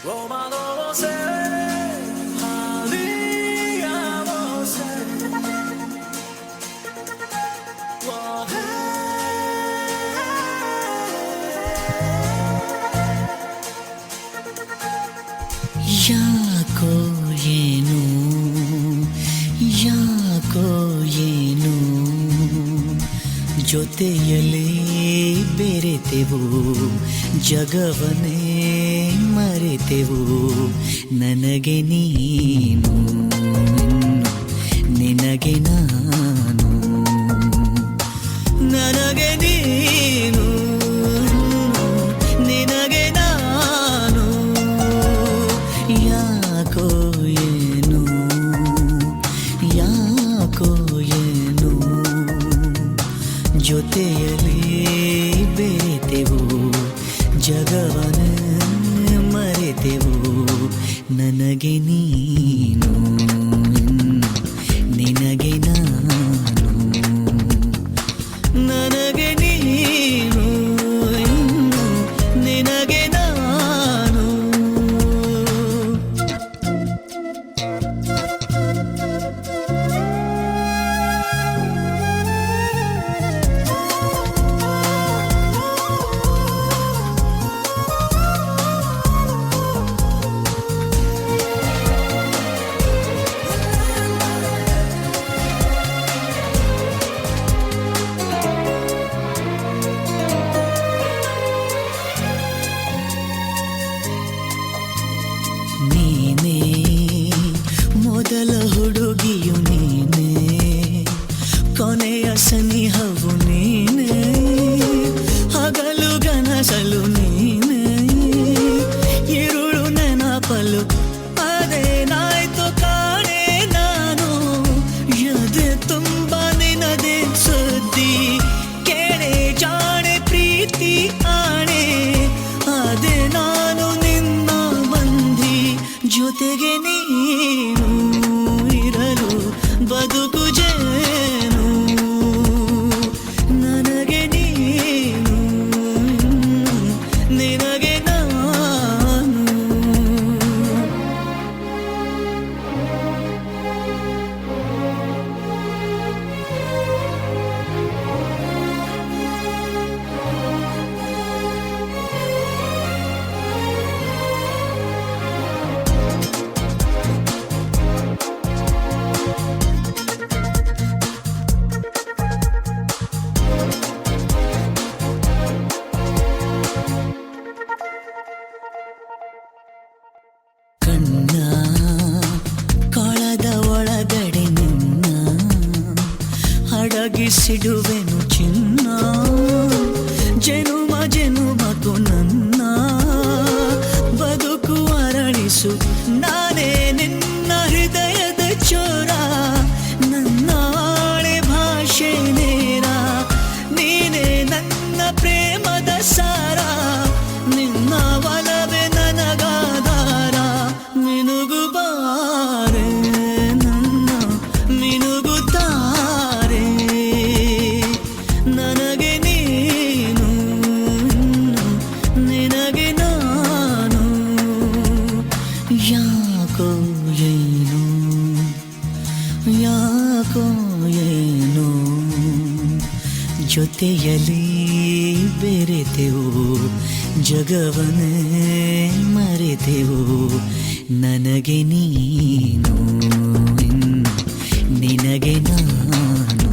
ロマノせハリアのせわಯಾಕೋ ಏನು ಯಾಕೋ ಏನು ಜೊತೆಯಲ್ಲೇ ಬೆರೆತೆವು ಜಗವನ್ನೇ ಮರೆತೆವು ನನಗೆ ನೀನು ನಿನಗೆ ನಾನು ನನಗೆ ನೀನು ನಿನಗೆ ನಾನು ಯಾಕೋ ಏನು ಯಾಕೋ ಏನು ಜೊತೆಯಲ್ಲಿ ಬೆರೆತೆವು ಜಗವನ್ನೇ ಮರೆತೆವು ನನಗೆ ನೀನು ನಿನಗೆ ನಾನು ನನಗೆ ನೀನು ನಿನಗೆ ನಾನು ನೀನೇ ಮೊದಲ ಹುಡುಗಿಯು ನೀನೇ ಕೊನೆಯ ಸನಿಹವು ನೀನೇ ಹಗಲು ಗನಸಲು ನೀನೇ ಇರುಳು ನೆನಪಲು ಅದೇನಾಯ್ತು ಕಾಣೆ ನಾನು ಎದೆ ತುಂಬ ನಿನದೆ ಸುದ್ದಿ ಕೇಳೆ ಜಾಣೆ ಪ್ರೀತಿ ಆಣೆ ಅದೇ ನಾನು ನಿನ್ನ ಬಂದಿ ಜೊತೆಗೆ ನೀನು ಇರಲು ಬದುಕು ಜೇನು ನನಗೆ ನೀನು ನಿನಗೆ ನಾನು ಕಣ್ಣ ಕೊಳದ ಒಳಗಡೆ ನಿನ್ನ ಅಡಗಿಸಿಡುವೆನು ಚಿನ್ನ ಜನುಮ ಜನುಮಕು ನನ್ನ ಬದುಕು ಅರಳಿಸು ನಾನೇ ನಿನ್ನ ಹೃದಯದ ಚೋರ ನನ್ನ ಆಳೆ ಭಾಷೆ ನೇರ ನೀನೇ ನನ್ನ ಪ್ರೇಮದ ಸಾರ ನಿನ್ನ ಒಲವೇ ನನಗಾಧಾರ ಮಿನುಗುಬಾರೆ ನನ್ನ ಮಿನುಗುತ್ತಾರೆ ನನಗೆ ನೀನು ನಿನಗೆ ನಾನು ಯಾಕೋ ಏನು ಯಾಕೋ ಏನು ಜೊತೆಯಲ್ಲಿ ಬೆರೆತೆವು ಜಗವನ್ನೇ ಮರೆತೆವು ನನಗೆ ನೀನು ನಿನಗೆ ನಾನು